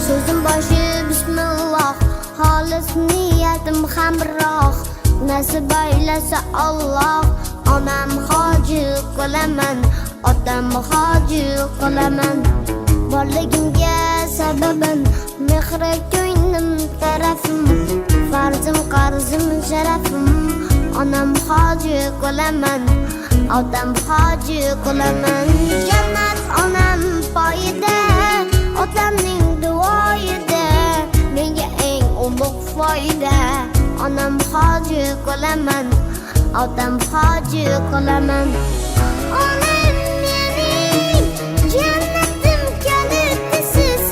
So'zim boshi bismillah, xolis niyatim hamroh. Nasib aylasa Alloh, onam hoji qilaman, otam hoji qilaman. Borligimga sababim mehri ko'nglim tarafim, farzim qarzim sharafim. Onam hoji qilaman, otam hoji qilaman. Jannat onam poyida, otamning duoyida, menga eng ulug' foyda. Onam hoji qilaman, otam hoji qilaman. Onam mening jannatim kalitisiz,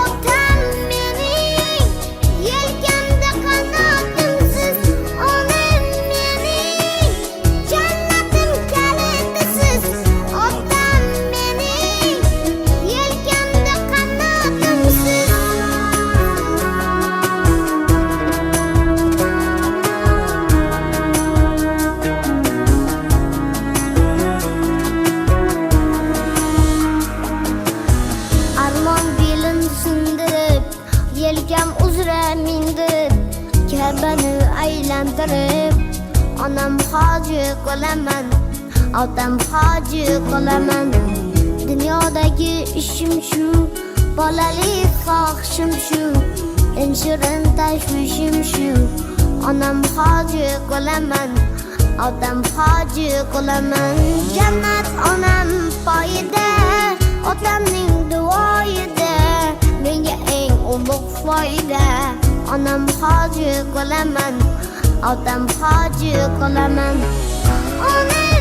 otam mening yelkamda qanotimsiz. Onam mening jannatim kalitisiz, otam mening yelkamda qanotimsiz. Armon belim sindirib, yelkam uzra mindirib, Ka'bani aylantirib, onam hoji qilaman, otam hoji qilaman. Dunyodagi ishim shu, bolalik xohishim shu, eng shirin tashvishim shu. Onam hoji qilaman, otam hoji qilaman. Jannat onam poyida, otamning duoyida, menga eng ulug' foyda. Onam hoji qilaman, otam hoji qilaman. Onam